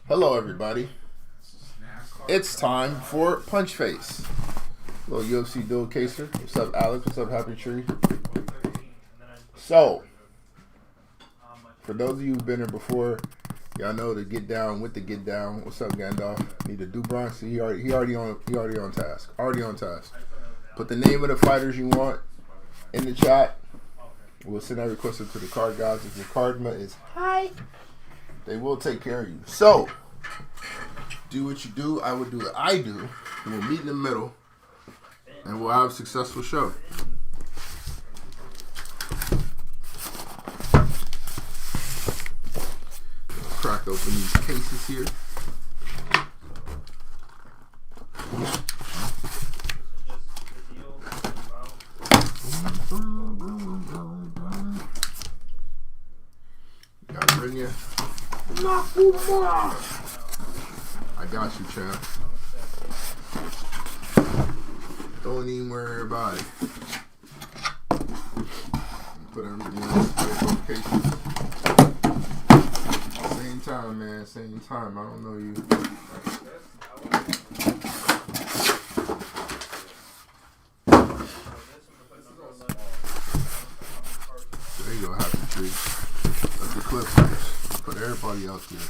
Hello, everybody. It's time for Punch Face. Little UFC dual caser. What's up, Alex? What's up, Happy Tree? So, for those of you who've been here before, y'all know the get down with the get down. What's up, Gandalf? Need a Bronx. He already on task. Already on task. Put the name of the fighters you want in the chat. We'll send that request to the card guys. If your cardma is high, they will take care of you. So, do what you do. I will do what I do. We'll meet in the middle, and we'll have a successful show. Crack open these cases here. Got Rinya. I got you, champ. Don't even worry about it. Put everything in cases. Same time, man. Same time. I don't know you. There you go, Happy Tree. That's the Clippers. Put everybody out there.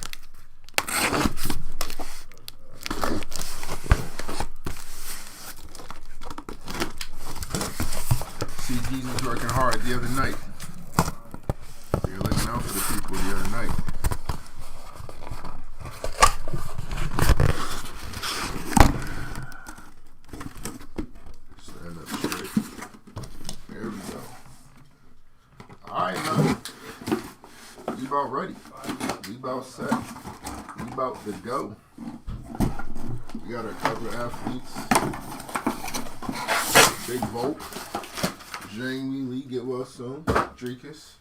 CG was working hard the other night. They were looking out for the people the other night. Stand up straight. There we go. Alright, man. We about ready. We about set. We about to go. We got our couple of athletes. Big Volk. Jamie Lee get well soon. Drekus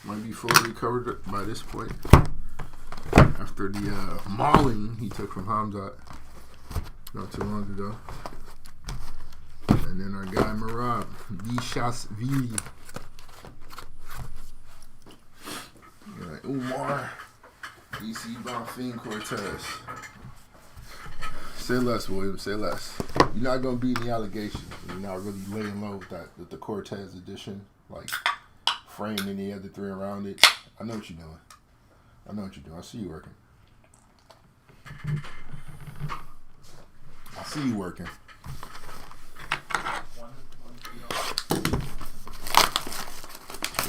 might be fully recovered by this point after the mauling he took from Hamzat not too long ago. And then our guy Marab, Dishasvili. Got Umar, DC Bonfim Cortez. Say less, William. Say less. You're not gonna beat any allegations. You're not really laying low with the Cortez edition, like framing any other three around it. I know what you're doing. I see you working.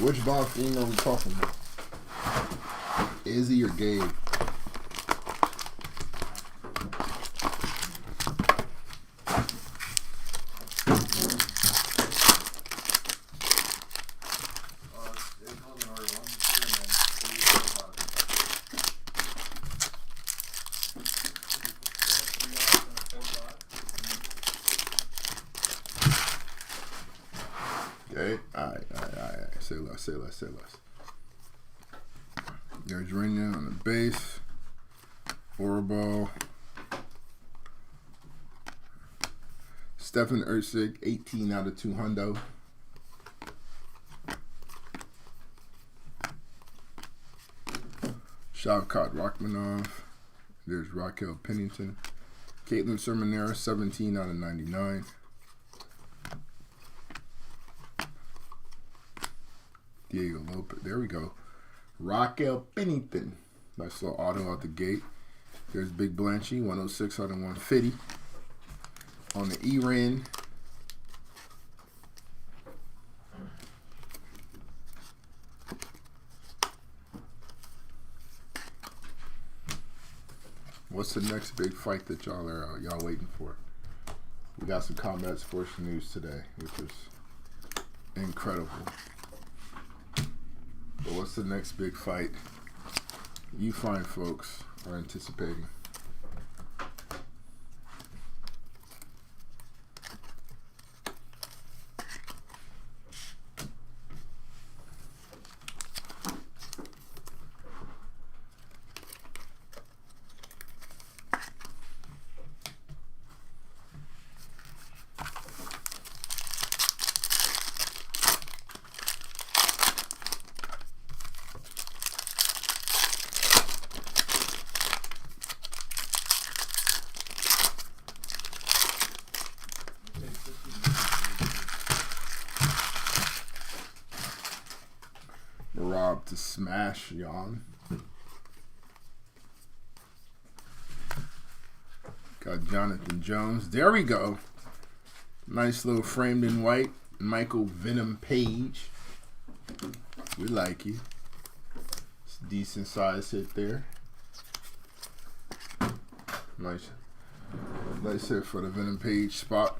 Which Bonfim are we talking about? Izzy or Gabe? Okay, all right. Say less. There's Rinya on the base. Orbo. Stefan Erceg, 18 out of 200. Shavkat Rachmanov. There's Raquel Pennington. Caitlin Sermonera, 17 out of 99. Diego Lopez. There we go. Raquel Pennington. Nice little auto out the gate. There's Big Blanchy, 106 out of 150. On the E-Ren. What's the next big fight that y'all are waiting for? We got some combat sports news today, which is incredible. But what's the next big fight you fine folks are anticipating? Marab to smash Jan. Got Jonathan Jones. There we go. Nice little framed in white. Michael Venom Page. We like you. It's a decent size hit there. Nice hit for the Venom Page spot.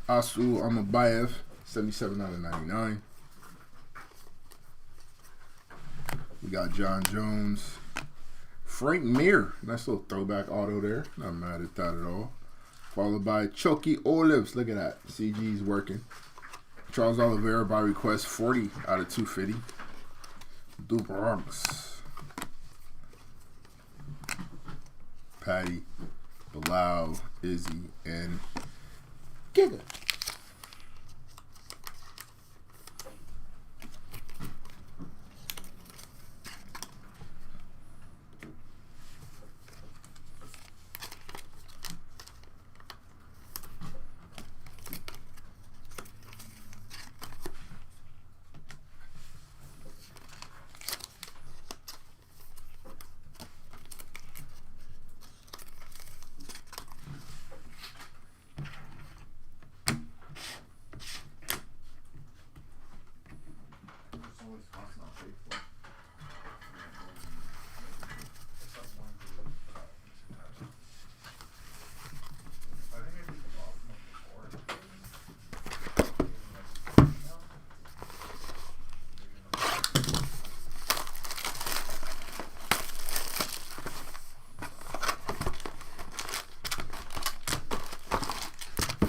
Asul Amabayev, 77 out of 99. We got John Jones. Frank Mir. Nice little throwback auto there. Not mad at that at all. Followed by Chucky Olives. Look at that. CG's working. Charles Oliveira by request, 40 out of 250. Du Bronx. Patty, Bilal, Izzy, and Giga.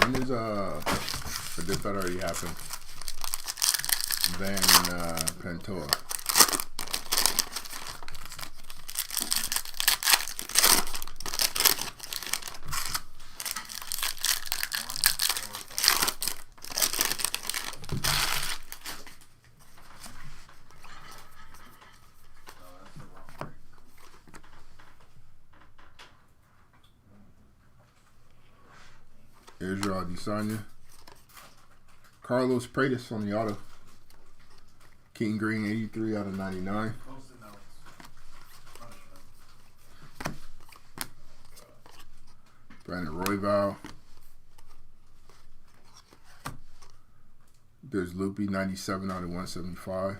When is or did that already happen? Van Pantoja. Israel Adesanya. Carlos Paredes on the auto. King Green, 83 out of 99. Brandon Royval. There's Loopy, 97 out of 175.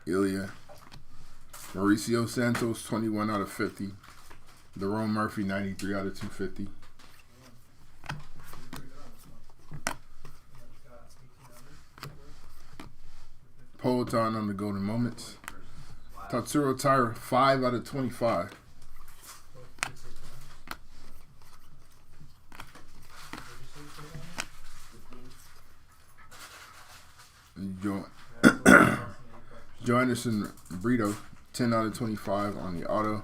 Ilya. Mauricio Santos, 21 out of 50. Daron Murphy, 93 out of 250. Poetan on the Golden Moments. Tatsuro Taira, 5 out of 25. Joe Anderson Brito, 10 out of 25 on the auto.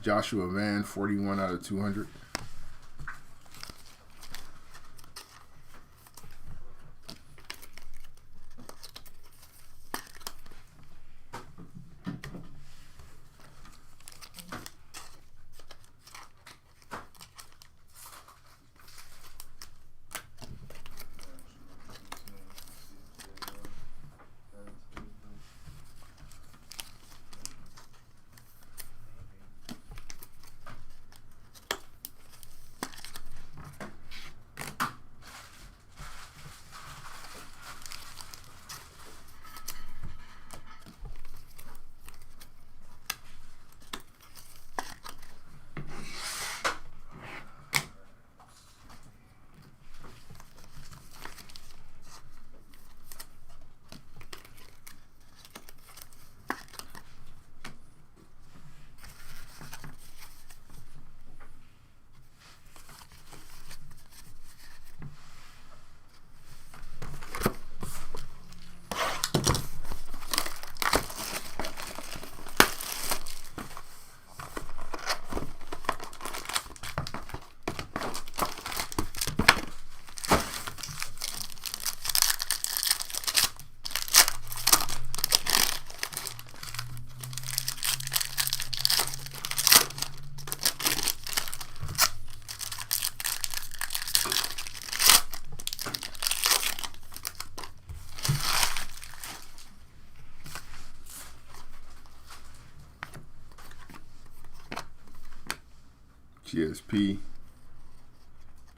Joshua Van, 41 out of 200. TSP.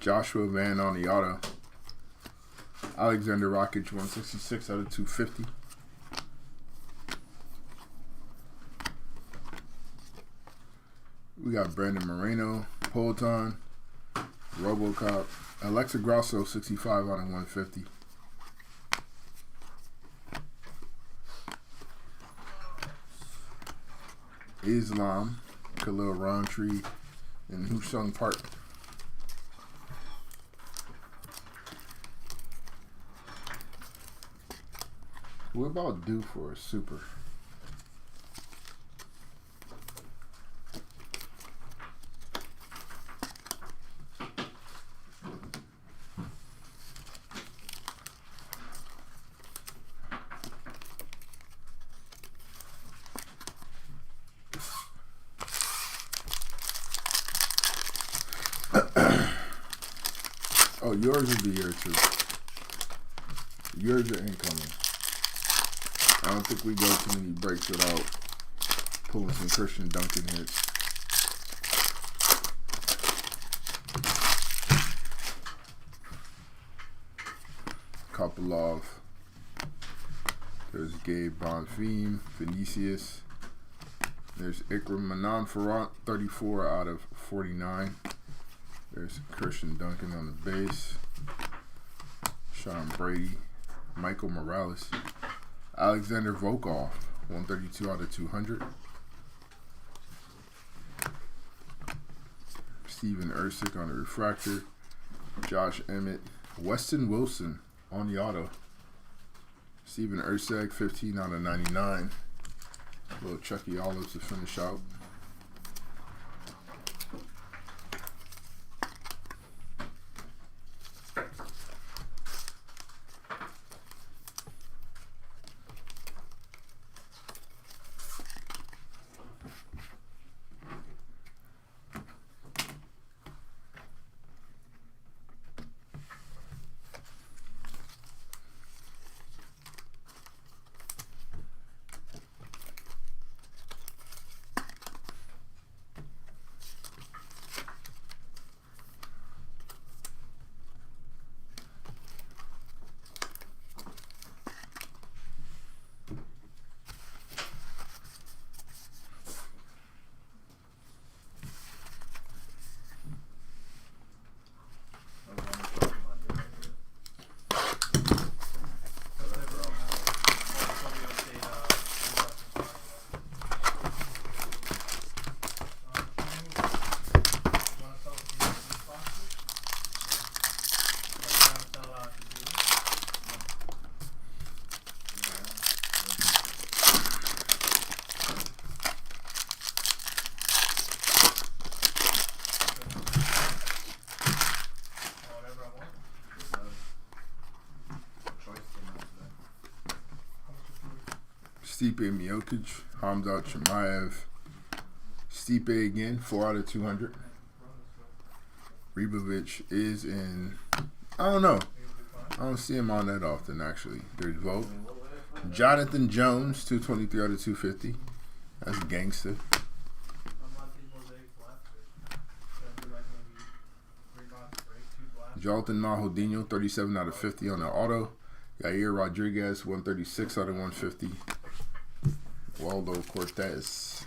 Joshua Van on the auto. Alexander Rockage 166 out of 250. We got Brandon Moreno, Polton, Robocop, Alexa Grasso 65 out of 150. Islam, Khalil Roundtree, and Husung Park. What about due for a super? Oh, yours will be here too. Yours are incoming. I don't think we go too many breaks without pulling some Christian Duncan hits. Kopilov. There's Gabe Bonfim, Vinicius. There's Ikram Manan Farrat, 34 out of 49. There's Christian Duncan on the base. Sean Brady, Michael Morales. Alexander Volkov, 132 out of 200. Steven Ersic on the refractor. Josh Emmett. Weston Wilson on the auto. Steven Ersic, 15 out of 99. Little Chucky Olives to finish out. Stipe Miocic, Hamzat Chimaev. Stipe again, 4 out of 200. Ribovic is in, I don't know. I don't see him on that often, actually. There's Vogt. Jonathan Jones, 223 out of 250. That's gangster. Jonathan Nahodinho, 37 out of 50 on the auto. Yair Rodriguez, 136 out of 150. Waldo Cortez.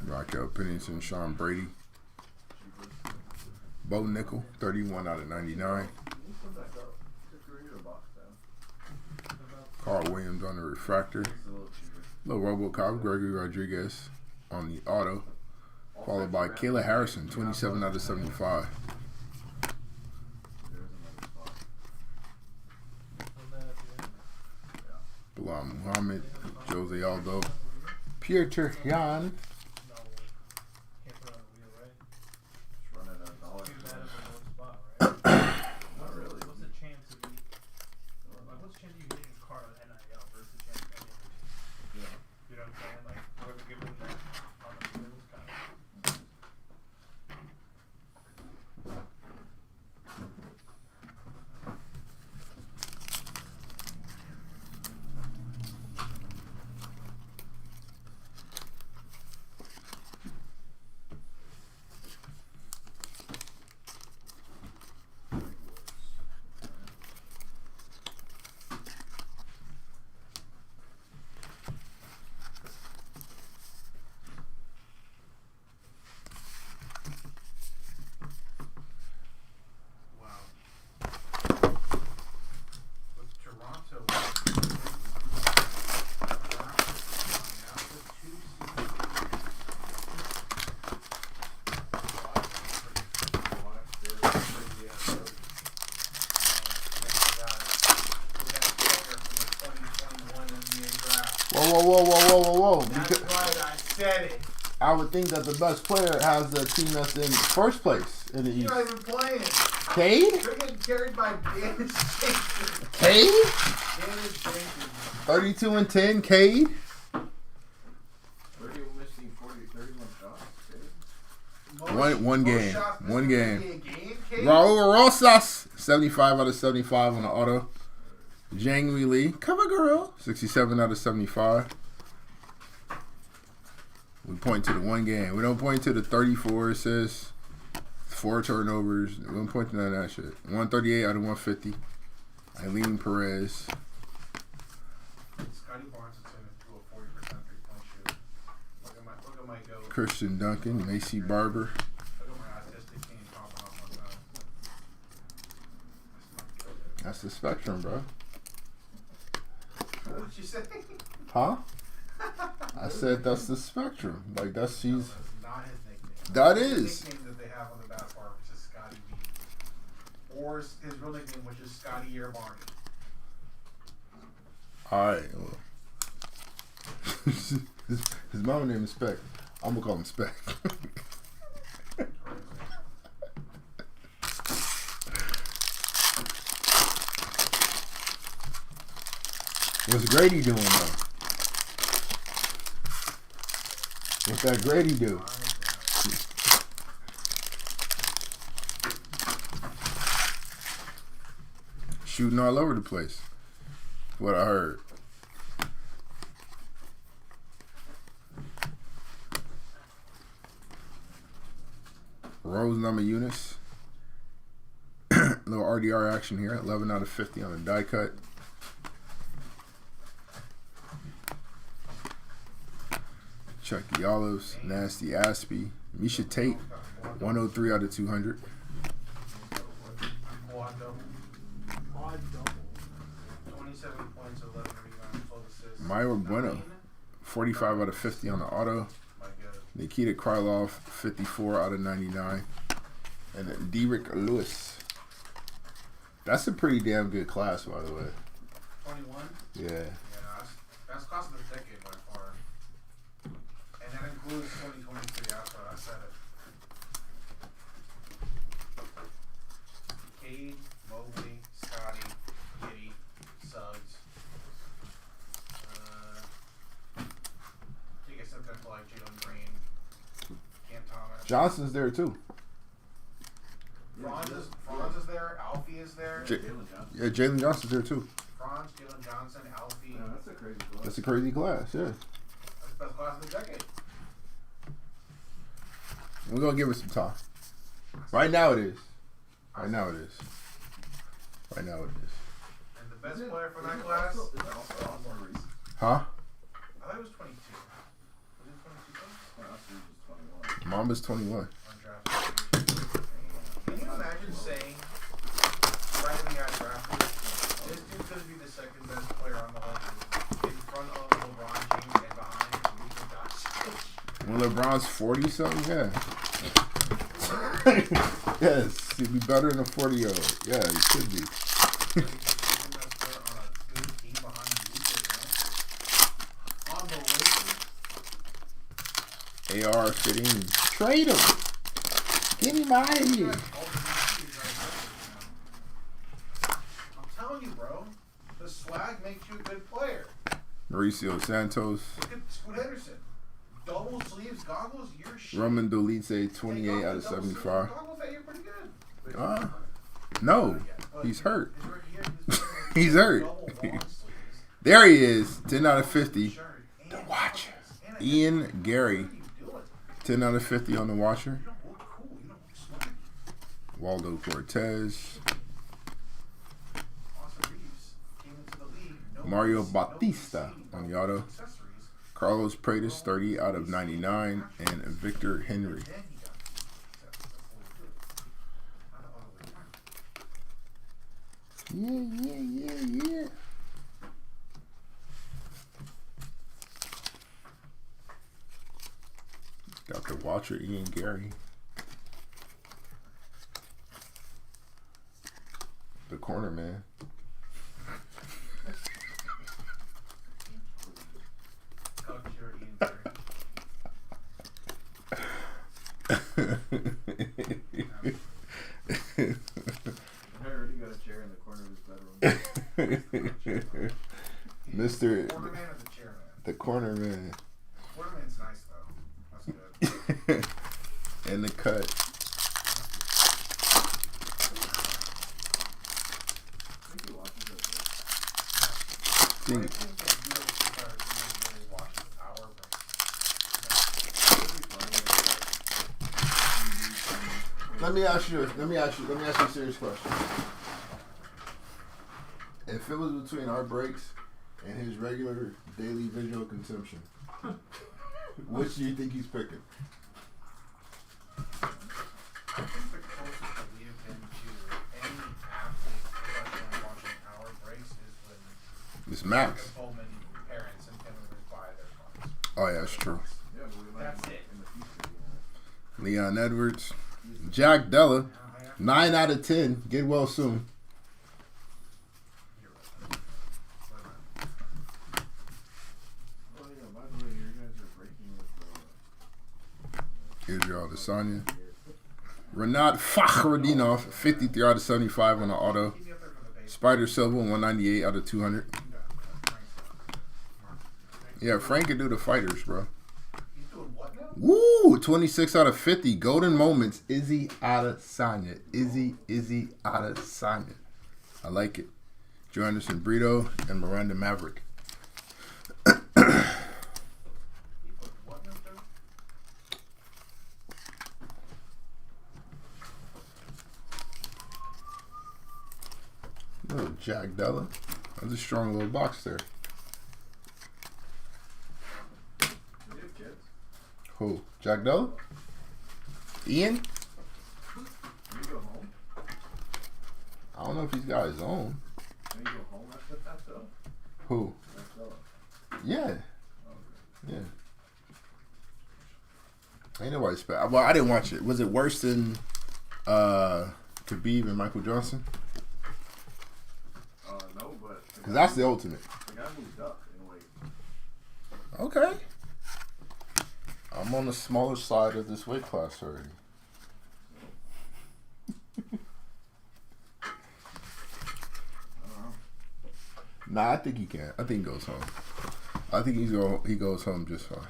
Raquel Pennington, Sean Brady. Bo Nickel, 31 out of 99. Carl Williams on the refractor. Little RoboCop, Gregory Rodriguez on the auto. Followed by Kayla Harrison, 27 out of 75. Bilal Muhammad, Jose Aldo, Pieter Jan. Whoa. That's right, I said it. I would think that the best player has the team that's in first place in the East. You're not even playing. Cade? You're getting carried by Dennis Jenkins. Cade? Dennis Jenkins. 32 and 10, Cade. 30 missing 31 shots. One game. One game. Cade? Raul Rosas, 75 out of 75 on the auto. Jang Wei Lee, cover girl, 67 out of 75. We point to the one game. We don't point to the 34 assists, 4 turnovers. We don't point to none of that shit. 138 out of 150. Eileen Perez. Scotty Barnes is going to do a 40% three-point shoot. Look at my go. Christian Duncan, Macy Barber. Look at my autistic team popping off one time. That's the spectrum, bro. What did you say? Huh? I said that's the spectrum. Like that's she's. That's not his nickname. That His is. nickname that they have on the basketball, which is Scotty B. Or his real nickname, which is Scotty Year Barney. All right. Well. his mama name is Spec. I'm gonna call him Spec. What's Grady doing though? What's that Grady do? Shooting all over the place. What I heard. Rose number Eunice. Little RDR action here. 11 out of 50 on the die cut. Chucky Olives, Nasty Aspie, Misha Tate, 103 out of 200. Quad double. 27 points, 11 rebounds, 12 assists. Myra Bueno, 45 out of 50 on the auto. Nikita Krylov, 54 out of 99. And then Derek Lewis. That's a pretty damn good class, by the way. 21? Yeah. That's class of the decade by far. And that includes 2023, that's what I said it. Cade, Mobley, Scotty, Giddy, Suggs. I think I said that like Jalen Green, Cam Thomas. Johnson's there too. Franz is there, Alfie is there. Yeah, Jalen Johnson's there too. Franz, Jalen Johnson, Alfie. Yeah, that's a crazy class. That's a crazy class, yeah. That's the best class of the decade. We're going to give it some time. Right now it is. Right now it is. Right now it is. And the best player for that class? Is that also Osborne Reese? Huh? I thought it was 22. Was it 22? Oh, that's just 21. Mamba's 21. Undrafted. And you know just saying, right when he got drafted, this dude's going to be the second best player on the whole team. In front of LeBron James and behind Luka Doncic. When LeBron's 40 something, yeah. Yes, he'd be better than a 40-year-old. Yeah, he could be. AR 15. Trade him. Get him out of here. I'm telling you, bro. The swag makes you a good player. Mauricio Santos. Look at Scoot Henderson. Double sleeves, goggles, you're shit. Roman Dolidze, 28 out of 75. Goggles, No, he's hurt. He's hurt. There he is, 10 out of 50. The Watcher. Ian Gary, 10 out of 50 on the Watcher. Waldo Cortez. Mario Bautista on the auto. Carlos Paredes, 30 out of 99. And Victor Henry. Yeah. Got the Watcher, Ian Gary. The corner man. I already got a chair in the corner of his bedroom. Mr. Corner man or the chair man? The corner man. Corner man's nice though. That's good. In the cut. I think he watches it. I think that UFC players really watch the power break. Let me ask you a serious question. If it was between our breaks and his regular daily visual consumption, which do you think he's picking? I think the closest that we have been to any athlete professionally watching power breaks is when It's Max. Bowman parents and family buy their phones. Oh yeah, that's true. Yeah, but we might That's in it. the future, you know. Leon Edwards. Jack Della. 9 out of 10. Get well soon. Oh yeah, by the way, you guys are breaking with Israel Adesanya. Renat Fakhredinov. 53 out of 75 on the auto. Spider Silva. 198 out of 200. Yeah, Frank can do the fighters, bro. He's doing what now? Woo! 26 out of 50. Golden moments. Izzy Adesanya. Izzy Adesanya. I like it. Joe Anderson Brito and Miranda Maverick. He put what in there? Little Jack Della. That's a strong little box there. Do you have kids? Who? Jack Della? Ian? Can you go home? I don't know if he's got his own. Can you go home after that though? Who? That's all. Yeah. Okay. Yeah. Ain't nobody special. Well, I didn't watch it. Was it worse than Khabib and Michael Johnson? No, but Because that's the ultimate. the guy moved up in weight. Okay. I'm on the smaller side of this weight class already. I don't know. Nah, I think he can. I think he goes home. I think he goes home just fine.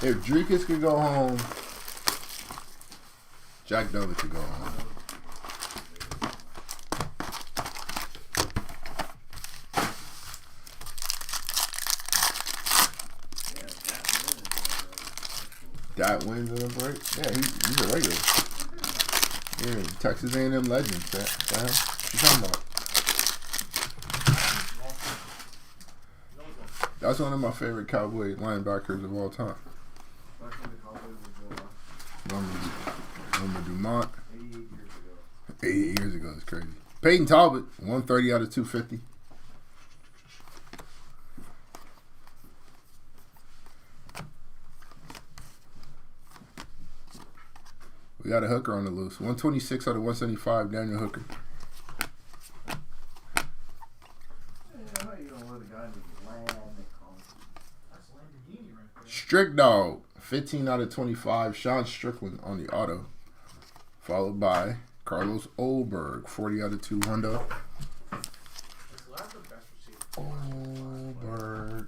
If Dricus could go home, Jack Della could go home. That wins in a break. Yeah, he's a regular. Yeah, Texas A&M legend. What you talking about? That's one of my favorite Cowboy linebackers of all time. Back when the Cowboys were good. No Peyton Talbot, 130 out of 250. We got a hooker on the loose. 126 out of 175, Daniel Hooker. Strick Dog, 15 out of 25, Sean Strickland on the auto. Followed by Carlos Olberg, 40 out of 200. Olberg.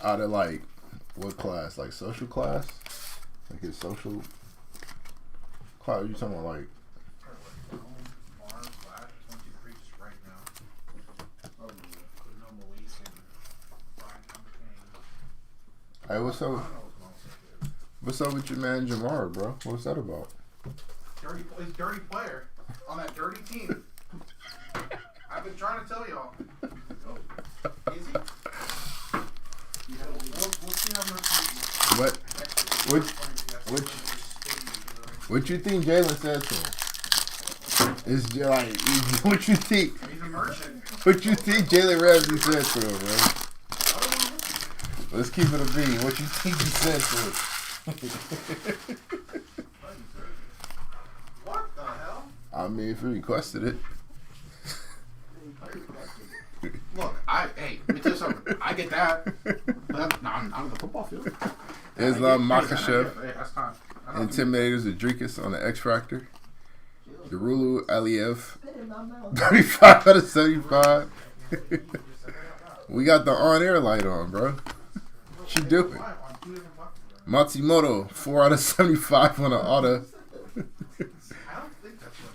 Out of like, what class? Like social class? Like his social class? You talking about like? Hey, what's up? What's up with your man Jamar, bro? What's that about? He's dirty player on that dirty team. I've been trying to tell y'all. Is he? We'll see how much. What you think Jalen said to him? It's just like what you think? He's a merchant. What you think Jalen Ramsey said to him, bro? Let's keep it a bean. What you think he said to him? What the hell? I mean, if he requested it. Look, let me tell you something. I get that. But I'm on the football field. Islam Makhachev. That's not. Intimidators Adrikas on the X Factor. Darulu Aliyev. 35 out of 75. We got the on-air light on, bro. What you doing? Matsumoto, 4 out of 75 on the auto.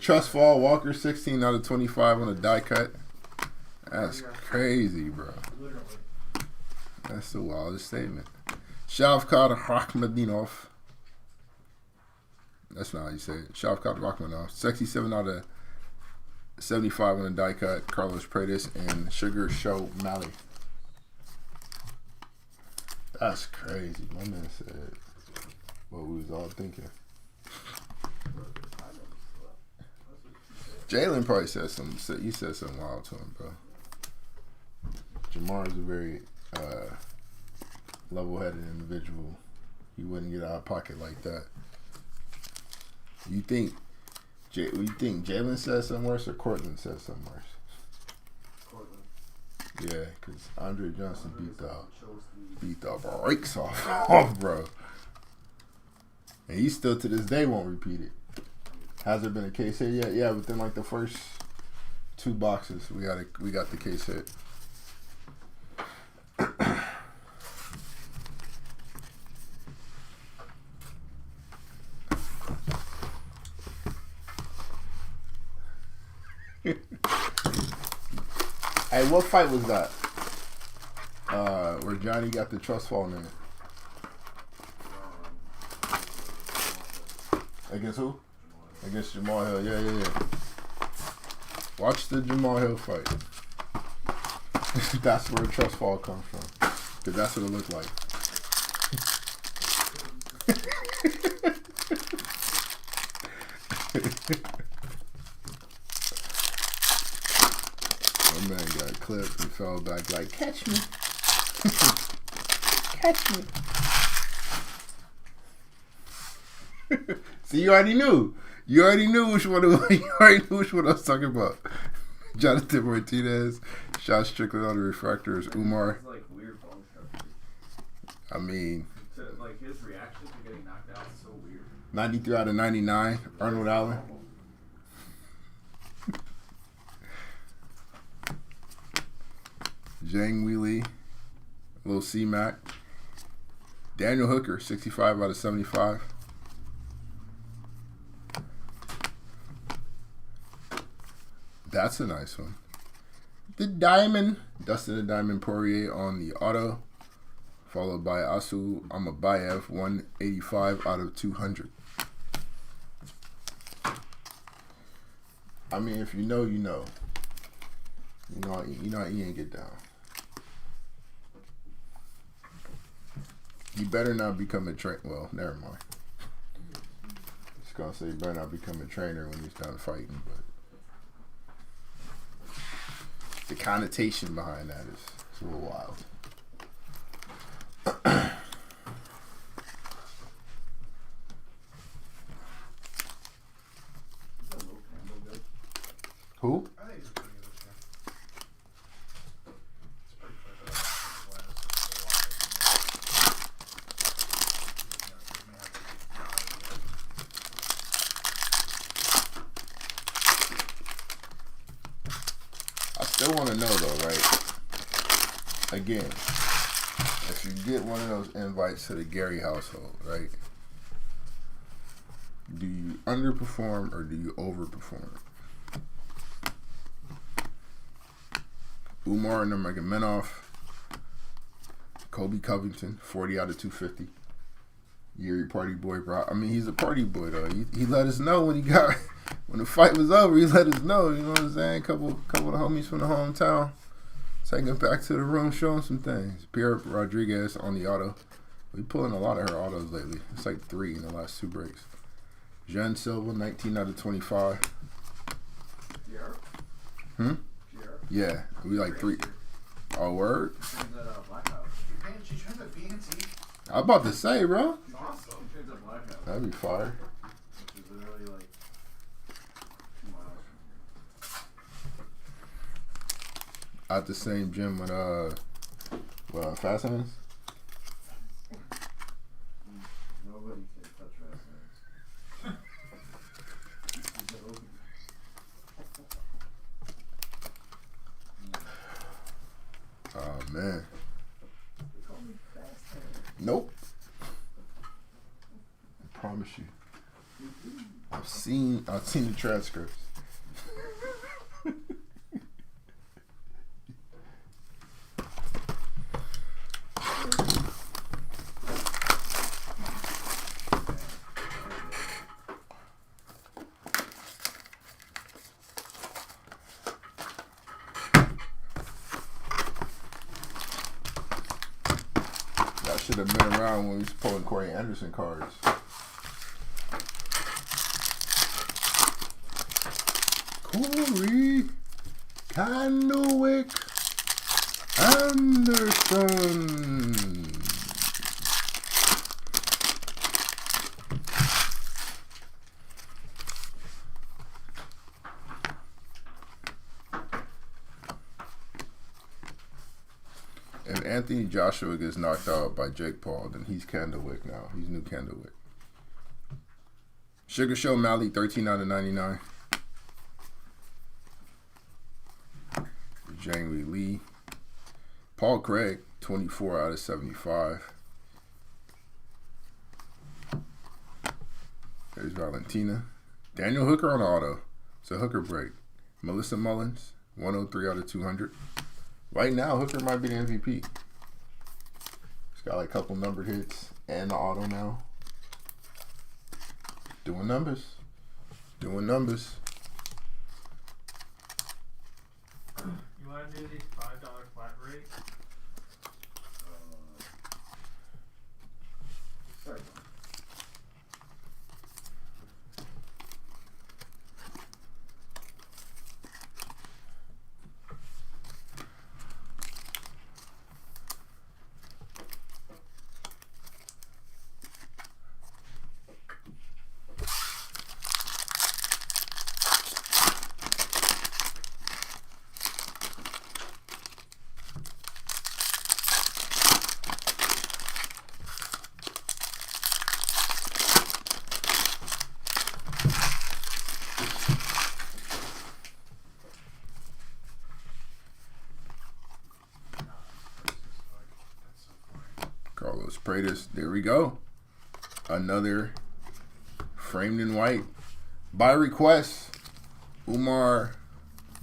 Trust Fall Walker, 16 out of 25 on a die cut. That's crazy, bro. That's the wildest statement. Shavkat Rakhmadinov. That's not how you say it. Shavkat Rakhmadinov. 67 out of 75 on a die cut. Carlos Paredes and Sugar Show Malley. That's crazy. My man said what we was all thinking. Jalen probably said something. You said something wild to him, bro. Jamar is a very level-headed individual. He wouldn't get out of pocket like that. You think Jalen said something worse or Cortland said something worse? Cortland. Yeah, because Andre Johnson beat the brakes off, bro. And he still to this day won't repeat it. Has there been a case hit yet? Yeah, within like the first 2 boxes, we got the case hit. Hey, what fight was that? Where Johnny got the trust fall in it. Against who? Against Jamal Hill. Yeah. Watch the Jamal Hill fight. That's where the trust fall comes from. Because that's what it looked like. My man got clipped and fell back like, catch me. Catch me. See, you already knew. You already knew which one I was talking about. Jonathan Martinez, Sean Strickland on the refractors, Umar. Like weird bone structure. I mean, like his reaction to getting knocked out is so weird. 93 out of 99, Arnold Allen. Zhang Weili, Lil C-Mac. Daniel Hooker, 65 out of 75. That's a nice one. The Diamond, Dustin the Diamond Poirier on the auto, followed by Asu Amabayev, 185 out of 200. I mean, if you know, you know. You know how Ian get down. He better not become a train. Well, never mind. gonna say he better not become a trainer when he's done fighting, but the connotation behind that is a little wild. Who? I think it's pretty good this year. It's pretty clear that I still want to know though, right? Again, if you get one of those invites to the Gary household, right? Do you underperform or do you overperform? Umar Nurmagomedov, Kobe Covington, 40 out of 250. Yuri Party Boy, bro. I mean, he's a party boy though. He let us know when the fight was over. He let us know. You know what I'm saying? Couple of the homies from the hometown taking it back to the room, showing some things. Pierre Rodriguez on the auto. We pulling a lot of her autos lately. It's like 3 in the last 2 breaks. Jean Silva, 19 out of 25. Pierre? Yeah, we like 3. Oh, word? She's at Black House. she trains at BNT. I'm about to say, bro. It's awesome. She trains at Black House. That'd be fire. Which is literally like 2 miles from here. At the same gym with Fast Hands. Nobody can touch Fast Hands. Oh man. They call me Fast Hands. Nope. I promise you. I've seen the transcripts. Should have been around when we was pulling Corey Anderson cards. Corey Candlewick Anderson. If Anthony Joshua gets knocked out by Jake Paul, then he's Candlewick now. He's new Candlewick. Sugar Show Malley, 13 out of 99. Jang Lee. Paul Craig, 24 out of 75. There's Valentina. Daniel Hooker on auto. It's a Hooker break. Melissa Mullins, 103 out of 200. Right now, Hooker might be the MVP. He's got like a couple number hits and the auto now. Doing numbers. Doing numbers. You want to do these $5 flat rate? Sorry. Carlos Paredes. There we go. Another framed in white. By request, Umar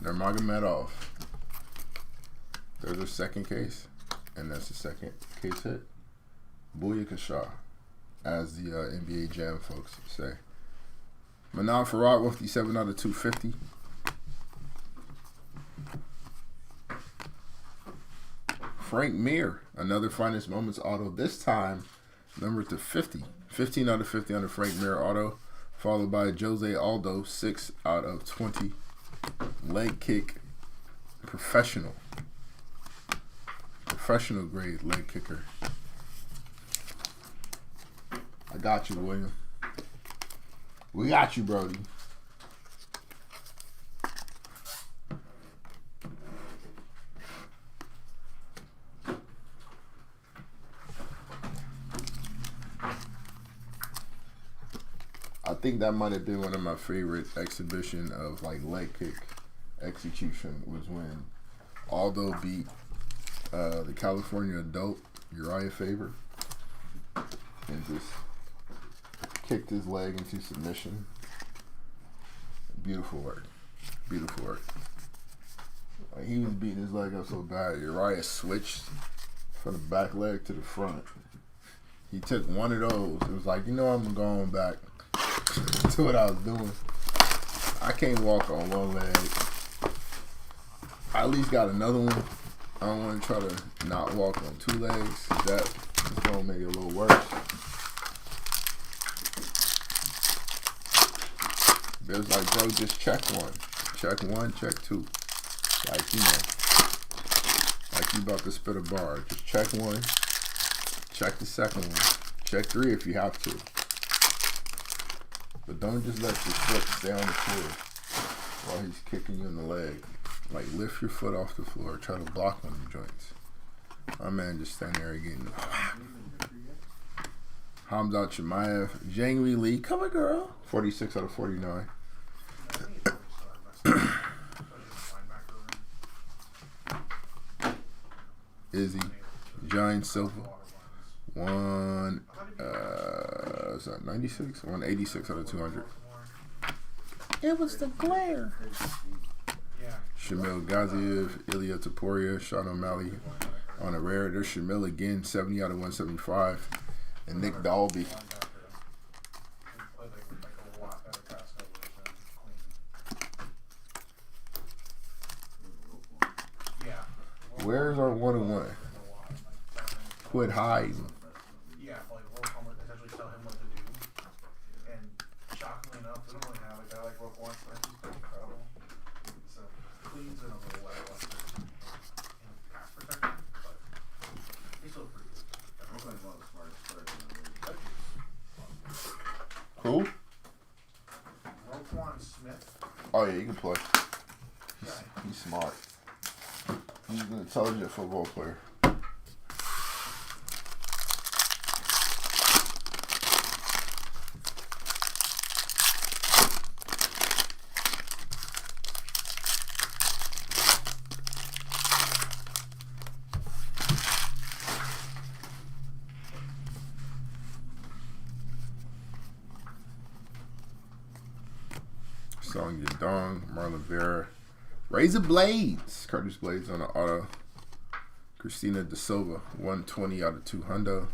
Nurmagomedov. There's a second case, and that's the second case hit. Booyakasha, as the NBA Jam folks say. Manan Farad, 57 out of 250. Frank Mir, another Finest Moments auto. This time, numbered to 50. 15 out of 50 on the Frank Mir auto. Followed by Jose Aldo, 6 out of 20. Leg kick, professional. Professional grade leg kicker. I got you, William. We got you, Brody. I think that might have been one of my favorite exhibition of like leg kick execution was when Aldo beat the California adult Uriah Faber and just kicked his leg into submission. Beautiful work. Beautiful work. Like he was beating his leg up so bad, Uriah switched from the back leg to the front. He took one of those. It was like, you know, I'm going back to what I was doing. I can't walk on one leg. I at least got another one. I don't want to try to not walk on two legs. That's going to make it a little worse. But it was like, bro, just check one. Check one, check two. Like, you know, like you about to spit a bar. Just check one. Check the second one. Check three if you have to. But don't just let your foot stay on the floor while he's kicking you in the leg. Like, lift your foot off the floor. Try to block one of the joints. My man just standing there getting... Hamzat Chimaev. Jangri Lee. Come on, girl. 46 out of 49. Izzy. Giant Silva. Is that 96? 186 out of 200. It was the glare. Shamil Gaziev, Ilya Taporia, Sean O'Malley on a rare. There's Shamil again, 70 out of 175. And Nick Dalby. Where's our 1-on-1? Quit hiding. Yeah, like Roquan would essentially tell him what to do. And shockingly enough, we don't really have a guy like Roquan Smith who's pretty incredible. So Queen's in a little way less in pass protection, but he's still pretty good. Roquan's one of the smartest players in the league. Who? Roquan Smith. Oh yeah, you can play. He's smart. He's an intelligent football player. Song Yadong, Marlon Vera, Razor Blades, Curtis Blades on the auto, Christina De Silva, 120 out of 200.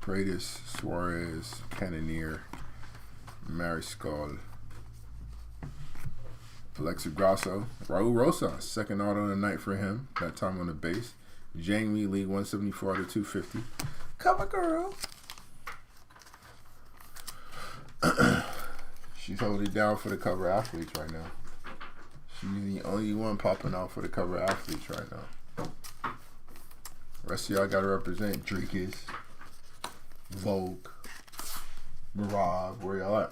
Paredes, Suarez, Cannoneer, Mariscal, Alexa Grasso, Raul Rosa, second auto of the night for him, that time on the base. Jamie Lee, 174 out of 250. Cover girl. She's holding it down for the cover athletes right now. She's the only one popping out for the cover athletes right now. Rest of y'all gotta represent Drinkies, Vogue, Mirage, where y'all at?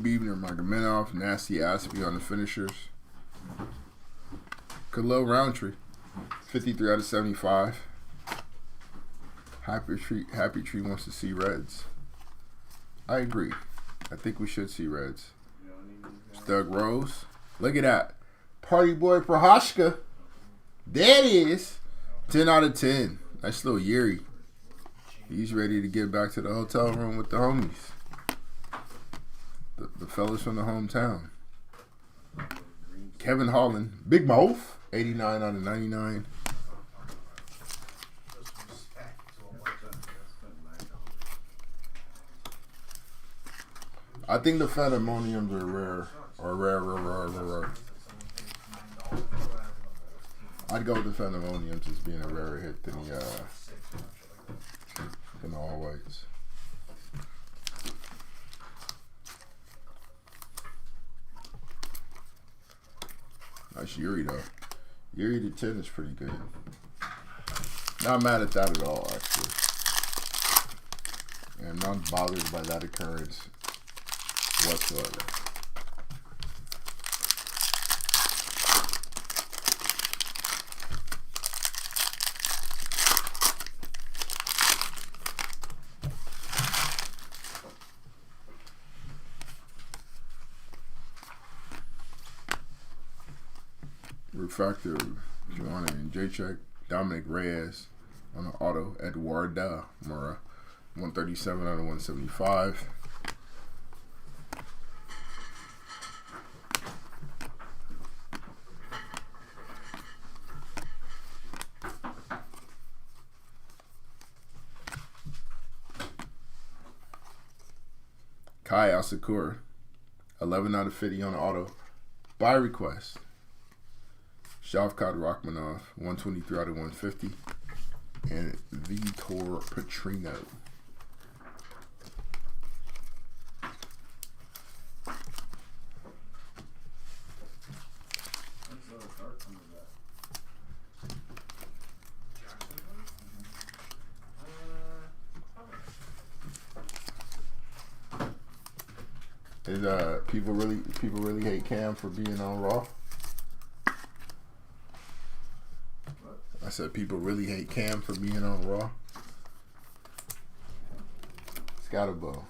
Beebner, Magomedov, Nasty Aspie on the finishers. Khalil Roundtree, 53 out of 75. Happy Tree wants to see Reds. I agree. I think we should see Reds. Doug Rose. Look at that. Party Boy Prohashka. There it is. 10 out of 10. Nice little Yuri. He's ready to get back to the hotel room with the homies. The fellas from the hometown. Kevin Holland. Big mouth. 89 out of 99. I think the Phantomoniums are rare. Or rare. I'd go with the Phantomoniums as being a rarer hit than the All Whites. Nice Yuri though. Yuri to 10 is pretty good. Not mad at that at all, actually. And not bothered by that occurrence whatsoever. Refractor, Joanna and J-Check, Dominic Reyes on the auto, Eduarda Mora, 137 out of 175. Kai Asakura, 11 out of 50 on the auto, by request. Shavkat Rachmanov, 123 out of 150. And Vitor Petrino. Is people really hate Cam for being on Raw? I said people really hate Cam for being on Raw. Scotabo.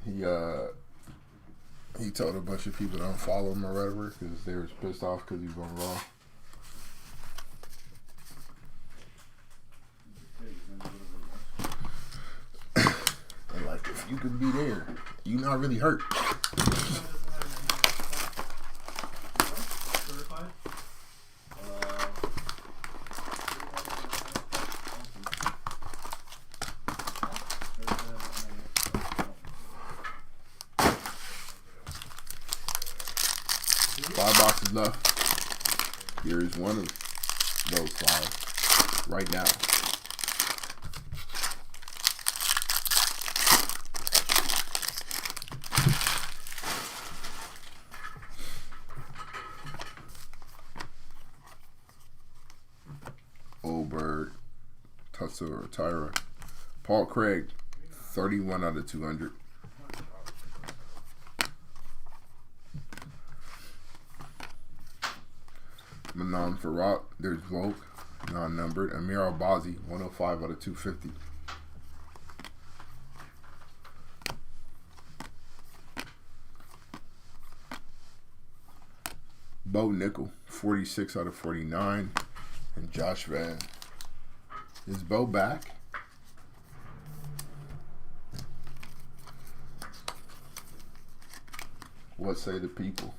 He told a bunch of people to unfollow him or whatever because they were pissed off because he was on Raw. And like, if you could be there, you not really hurt. Left. Here is one of those 5 right now. Oldberg, Tutsa or Tyra. Paul Craig, 31 out of 200. Manon Farrat, there's Volk, non-numbered. Amir Albazi, 105 out of 250. Bo Nickel, 46 out of 49. And Josh Van. Is Bo back? What say the people?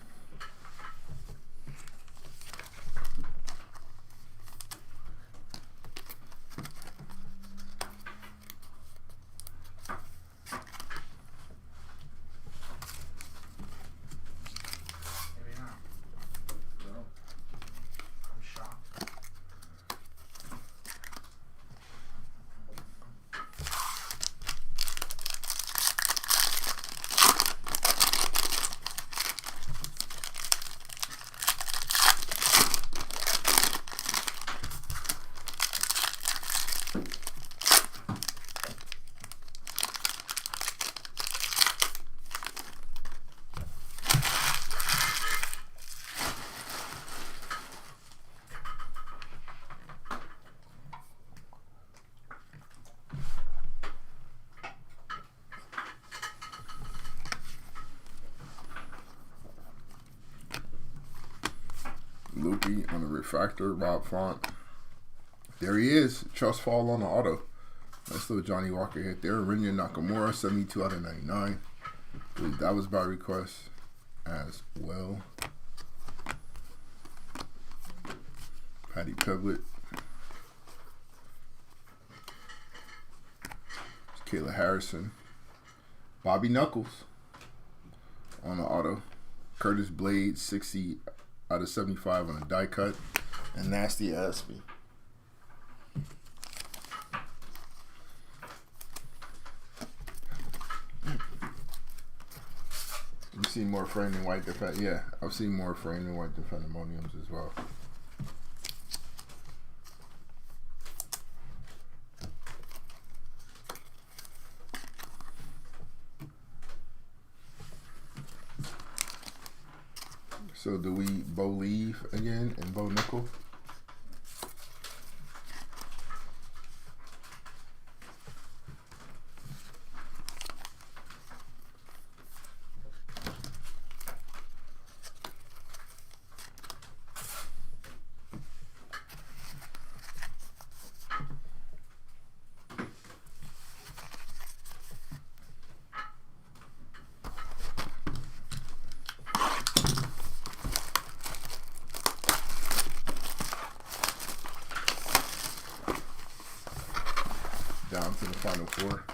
Ashby on the refractor. Rob Font. There he is. Trust fall on the auto. Nice little Johnny Walker hit there. Rinya Nakamura, 72 out of 99. I believe that was by request as well. Patty Pevlet. Kayla Harrison. Bobby Knuckles on the auto. Curtis Blade, 60 out of 75 on a die cut. And Nasty Ashby. You've seen more frame than white defend. Yeah, I've seen more frame than white defendemoniums as well. So do we Bo Leave again and Bo Nickel? Down to the final four.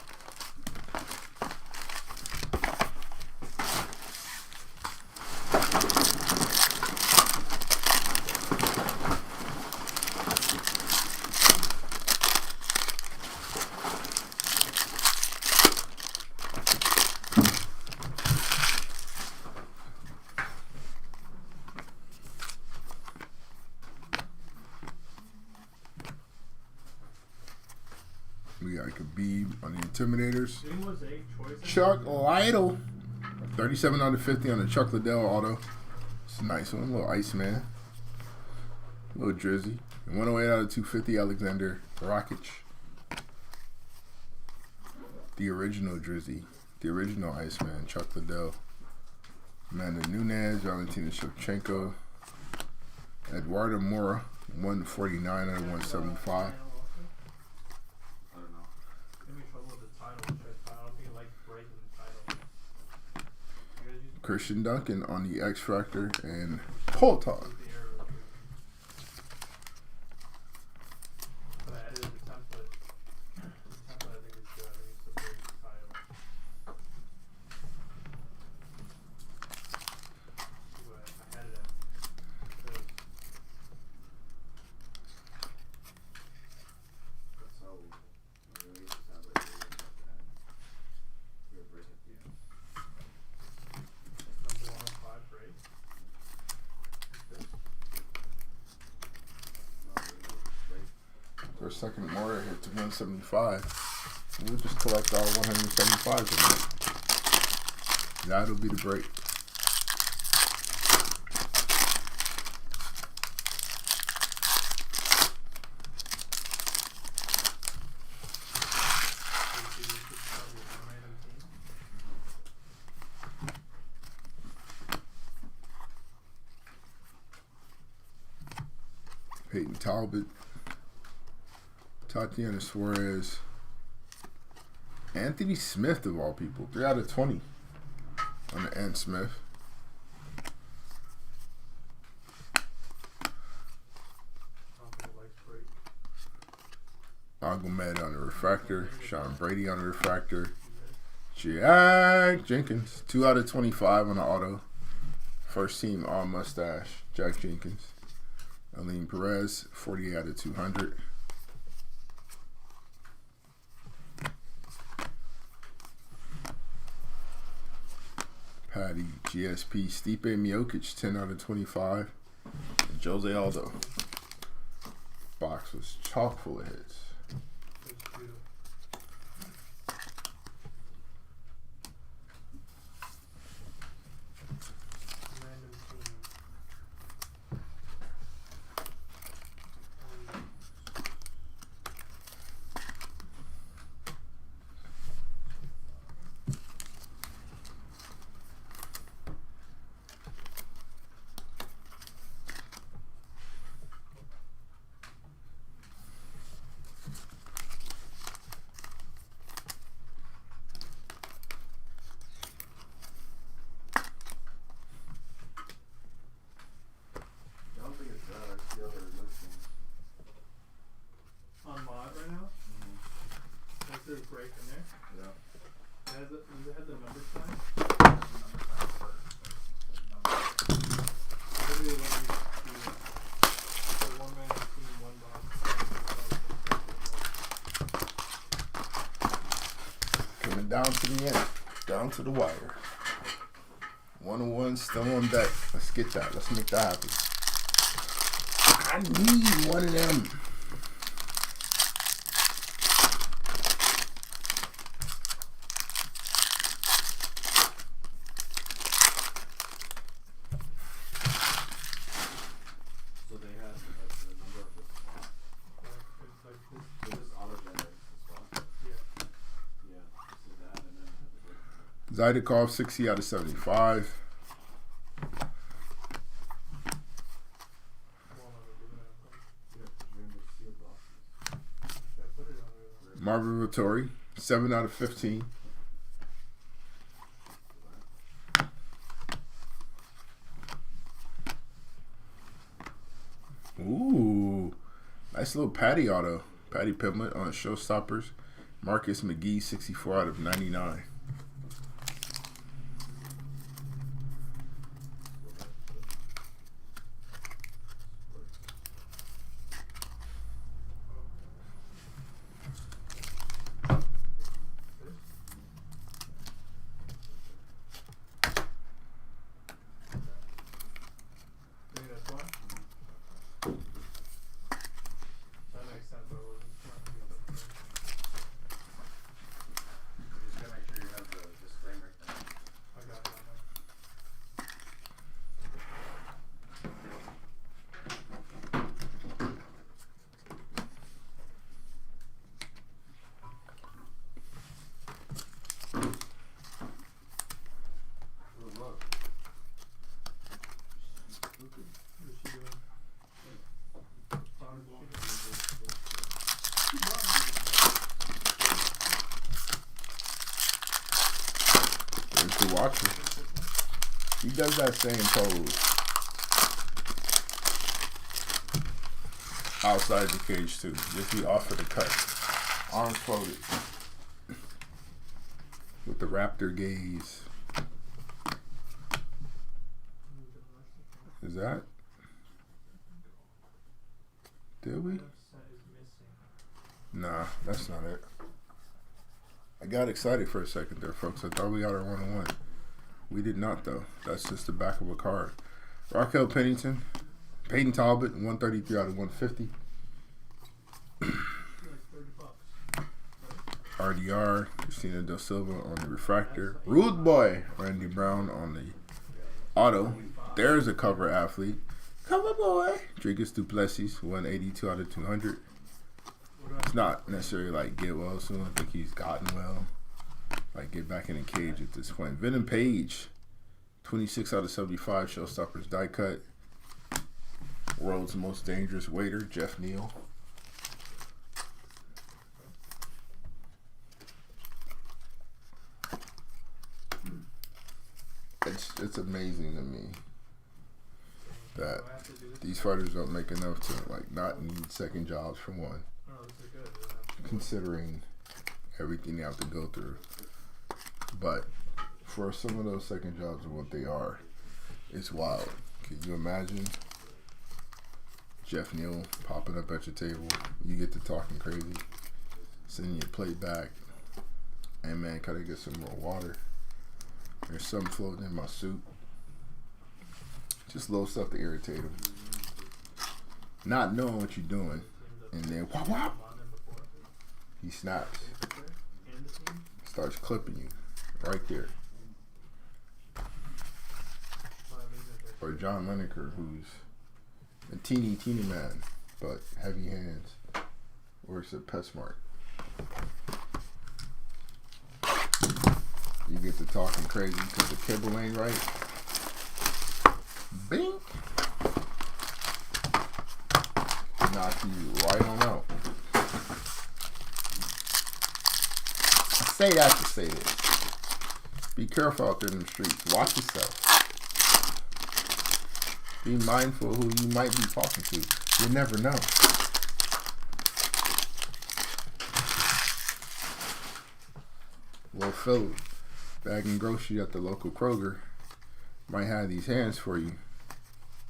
We got Khabib on the Intimidators. Chuck Liddell. 37 out of 50 on the Chuck Liddell auto. It's a nice one. A little Iceman. A little Drizzy. And 108 out of 250, Alexander Rakic. The original Drizzy. The original Iceman, Chuck Liddell. Amanda Nunes, Valentina Shevchenko. Eduardo Mora, 149 out of 175. Christian Duncan on the X Factor and Poltog. For a second more, hit to 175. We'll just collect all 175 of them. That'll be the break. Peyton Talbot. Tatiana Suarez. Anthony Smith, of all people. 3 out of 20 on the Ant Smith. Agomed on the refractor. Sean Brady on the refractor. Jack Jenkins. 2 out of 25 on the auto. First team all mustache. Jack Jenkins. Aline Perez. 48 out of 200. Patty, GSP, Stipe Miocic, 10 out of 25. And Jose Aldo. Box was chock full of hits. Does it have the number sign? Literally when you the one man team, one box. Coming down to the end. Down to the wire. 101 still on deck. Let's get that. Let's make that happen. I need one of them. So they had the number of the spot. It's like this. So this auto generates the spot. Yeah. Yeah. So that and then have the Zydikov 60 out of 75. Marvin Vittori 7 out of 15. Ooh, nice little Patty auto. Patty Pimlet on Showstoppers. Marcus McGee 64 out of 99. That makes sense, but I wasn't trying to get that. You just gotta make sure you have the disclaimer thing. I got it on there. Oh, look. Look at What is she doing? There's the watcher. He does that same pose outside the cage too. Just be off of the cut. Arms folded. With the raptor gaze. Is that? Did we? That set is missing. Nah, that's not it. I got excited for a second there, folks. I thought we got our 101. We did not, though. That's just the back of a card. Raquel Pennington, Peyton Talbot, 133 out of 150. Like $30. RDR, Christina Del Silva on the refractor. Rude Boy, Randy Brown on the auto. There's a cover athlete. Cover boy. Dricus Duplessis, 182 out of 200. It's not necessarily like get well soon. I think he's gotten well. Like get back in the cage at this point. Venom Page, 26 out of 75. Showstoppers die cut. World's most dangerous waiter, Jeff Neal. It's amazing to me that Do I have to do this? these fighters don't make enough to like not need second jobs for one, Oh, this is good. They don't have to- considering everything they have to go through. But for some of those second jobs and what they are, it's wild. Can you imagine Jeff Neal popping up at your table? You get to talking crazy, sending your plate back. Hey man, can I get some more water? There's something floating in my soup. Just little stuff to irritate him. Not knowing what you're doing, and then whop whop, he snaps, And the team? starts clipping you right there. Well, I mean that they're- Or John Lineker, who's a teeny man, but heavy hands, works at PetSmart. You get to talking crazy because the kibble ain't right. Bing! Knock you right on out. I say that to say this. Be careful out there in the streets. Watch yourself. Be mindful of who you might be talking to. You never know. Well, Philly. bagging groceries at the local Kroger might have these hands for you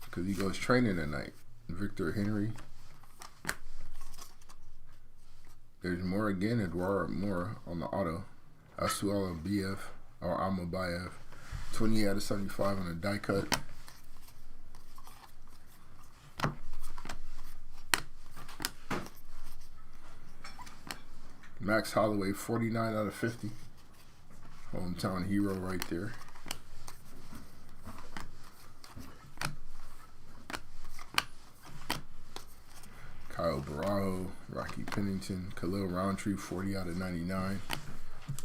because he goes training at night. Victor Henry. There's more again. Eduardo Moore on the auto. Asuala BF or Amabayev. 28 out of 75 on the die cut. Max Holloway, 49 out of 50. Hometown hero right there. Kyle Barajo, Rocky Pennington, Khalil Roundtree, 40 out of 99.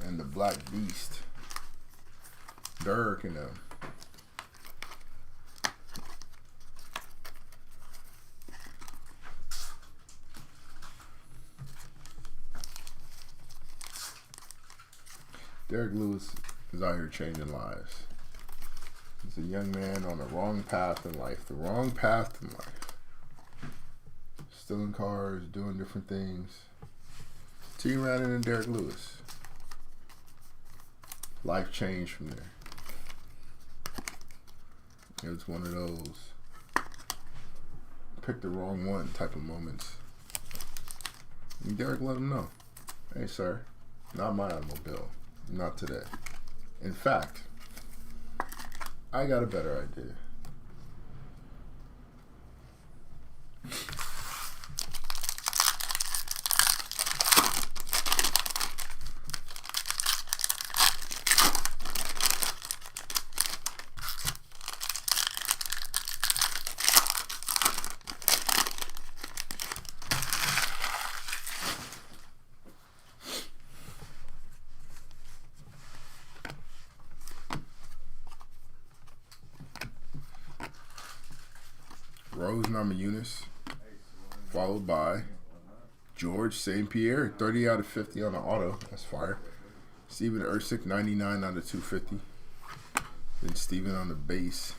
And the Black Beast, Dirk and them. Derek Lewis is out here changing lives. He's a young man on the wrong path in life. The wrong path in life. Stealing cars, doing different things. T. Rannon and Derek Lewis. Life changed from there. It was one of those pick the wrong one type of moments. And Derek let him know, hey sir, not my automobile. Not today. In fact, I got a better idea. Rose Namajunas, followed by George St. Pierre, 30 out of 50 on the auto. That's fire. Steven Ersic, 99 out of 250. Then Steven on the base.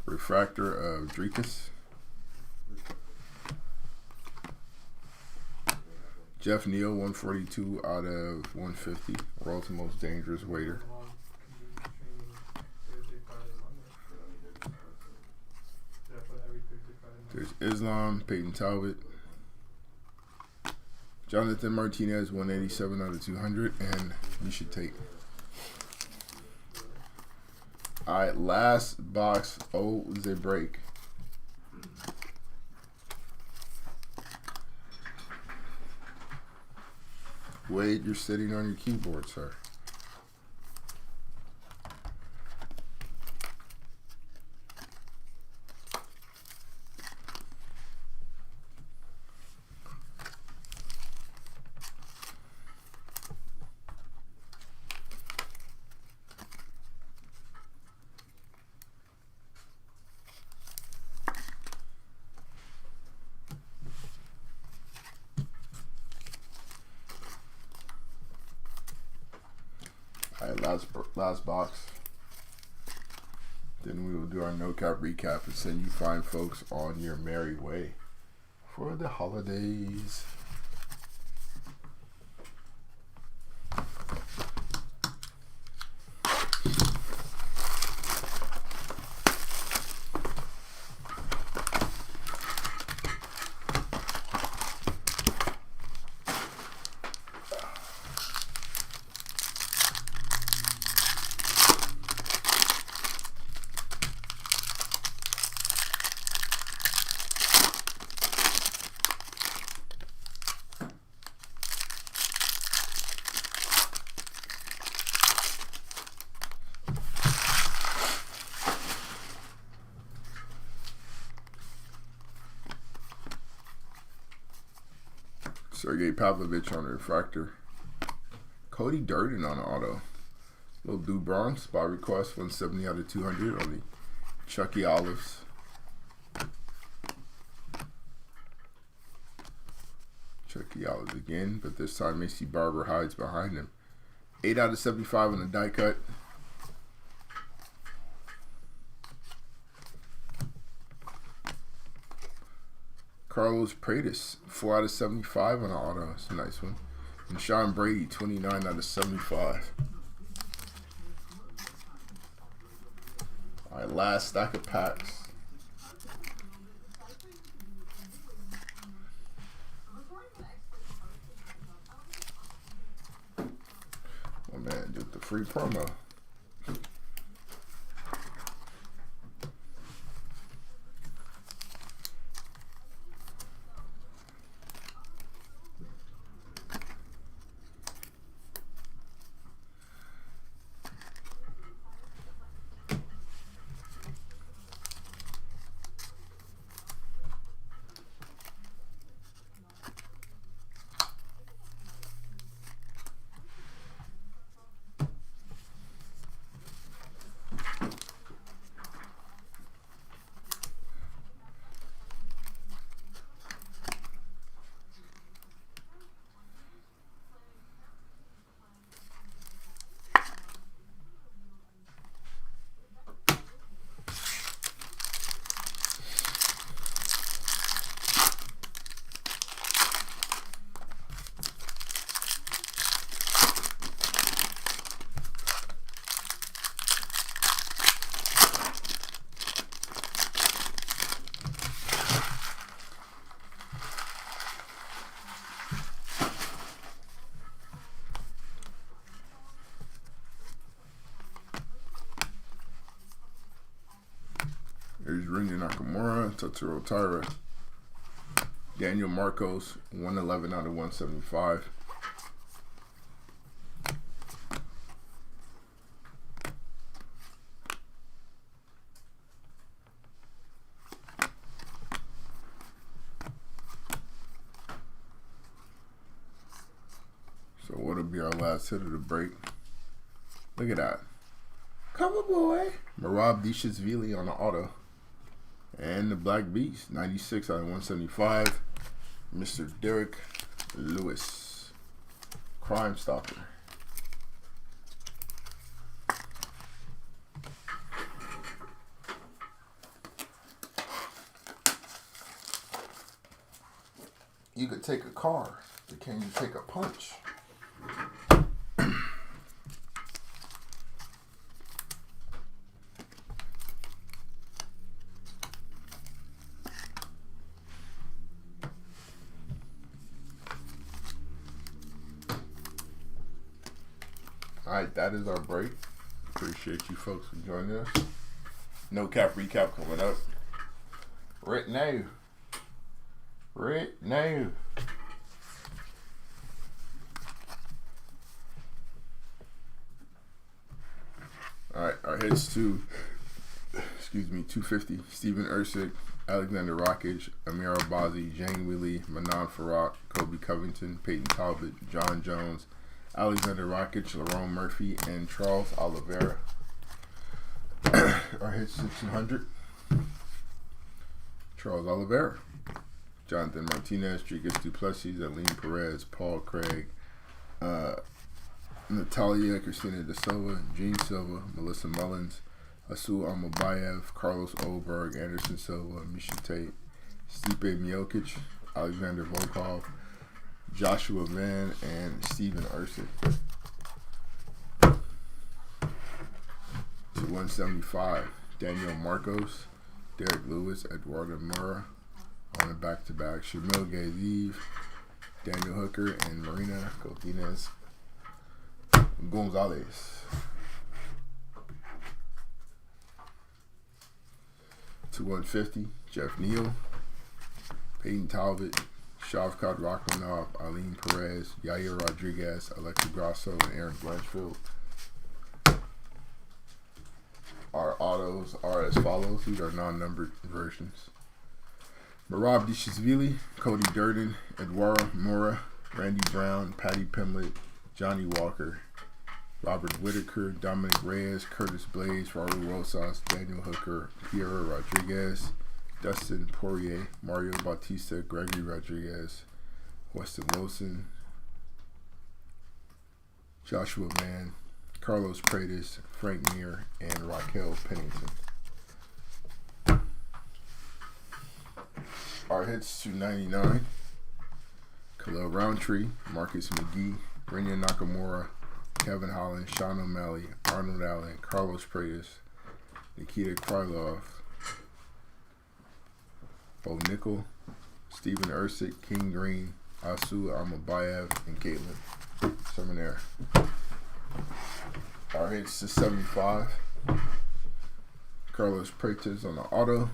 Refractor of Drekas. Jeff Neal, 142 out of 150. World's most dangerous waiter. There's Islam, Peyton Talbot, Jonathan Martinez, 187 out of 200, and you should take. All right, last box. Oh, is a break. Wade, you're sitting on your keyboard, sir. Alright, last box. Then we will do our no cap recap and send you fine folks on your merry way for the holidays. Sergey Pavlovich on the refractor. Cody Durden on the auto. Little Du Bronx, spot request, 170 out of 200 on the Chucky Olives. Chucky Olives again, but this time Macy Barber hides behind him. 8 out of 75 on the die cut. Carlos Paredes, 4 out of 75 on the auto. That's a nice one. And Sean Brady, 29 out of 75. All right, last stack of packs. Oh man, do the free promo. There's Rinya Nakamura, Totoro Taira, Daniel Marcos, 111 out of 175. So what'll be our last hit of the break? Look at that. Cover boy. Marab Dishishvili on the auto. And the Black Beast, 96 out of 175. Mr. Derek Lewis, Crime Stopper. You could take a car, but can you take a punch? Alright, that is our break. Appreciate you folks for joining us. No cap recap coming up. Right now. Right now. Alright, our hits to 250. Steven Ersic, Alexander Rockage, Amir Albazi, Jane Willie, Manan Farrak, Kobe Covington, Peyton Talbot, John Jones, Alexander Rockage, Lerone Murphy, and Charles Oliveira. Our hits to 200. Charles Oliveira, Jonathan Martinez, Trigus Duplessis, Aline Perez, Paul Craig, Natalia Christina De Silva, Gene Silva, Melissa Mullins, Asul Almabayev, Carlos Oberg, Anderson Silva, Misha Tate, Stipe Miocic, Alexander Volkov, Joshua Van, and Steven Ersic. To 175, Daniel Marcos, Derek Lewis, Eduardo Mora on a back-to-back, Shamil Gaziv, Daniel Hooker, and Marina Cortines Gonzalez. To 150, Jeff Neal, Peyton Talbot, Shavkat Rakhmonov, Aline Perez, Yair Rodriguez, Alexa Grasso, and Aaron Blanchfield. Our autos are as follows. These are non-numbered versions. Marab Dishishvili, Cody Durden, Eduardo Mora, Randy Brown, Patty Pimlet, Johnny Walker, Robert Whitaker, Dominic Reyes, Curtis Blaze, Raul Rosas, Daniel Hooker, Piero Rodriguez, Dustin Poirier, Mario Bautista, Gregory Rodriguez, Weston Wilson, Joshua Mann, Carlos Paredes, Frank Mir, and Raquel Pennington. Our hits to 99. Khalil Roundtree, Marcus McGee, Renya Nakamura, Kevin Holland, Sean O'Malley, Arnold Allen, Carlos Paredes, Nikita Krylov, Bo Nickel, Steven Ersic, King Green, Asu Amabayev, and Caitlin Seminaire. Our hits to 75. Carlos Paredes on the auto.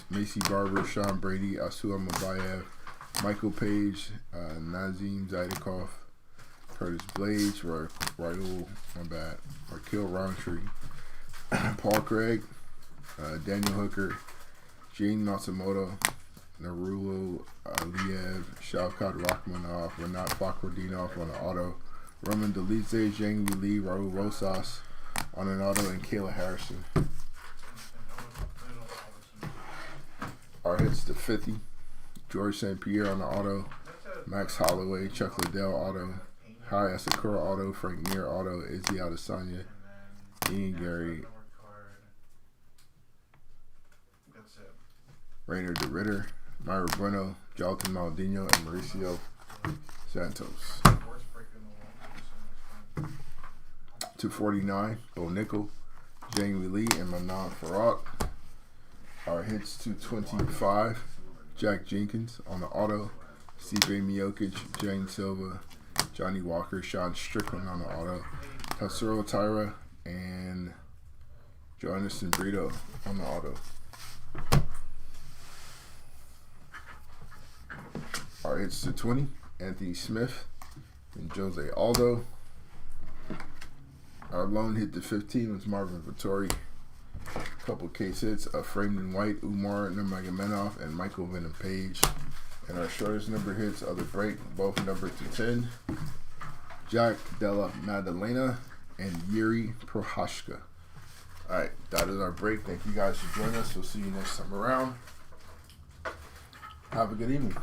Macy Barber, Sean Brady, Asu Amabayev, Michael Page, Nazim Zaidikov, Curtis Blades, Raul Roundtree, Paul Craig, Daniel Hooker, Gene Matsumoto, Narulo Aliyev, Shavkat Rachmanov, Renat Fakhrodinov on the auto, Roman Delize, Zhang Li, Raul Rosas on an auto, and Kayla Harrison. Our hits to 50. George St. Pierre on the auto, Max Holloway, Chuck Liddell auto, Hai Asakura auto, Frank Mir auto, Izzy Adesanya, Ian Gary, Rainer DeRitter, Myra Bueno, Jonathan Maldino, and Mauricio Santos. 249, Bo Nickel, Jamie Lee, and Manan Farad. Our hits to 25, Jack Jenkins on the auto, Stipe Miocic, Jane Silva, Johnny Walker, Sean Strickland on the auto, Tatsuro Taira, and Jonathan Brito on the auto. Our hits to 20, Anthony Smith and Jose Aldo. Our lone hit to 15 was Marvin Vittori. Couple case hits of Framed in White, Umar Nurmagomedov, and Michael Venom Page. And our shortest number hits of the break, both numbered to 10, Jack Della Maddalena and Yuri Prohashka. Alright, that is our break. Thank you guys for joining us. We'll see you next time around. Have a good evening.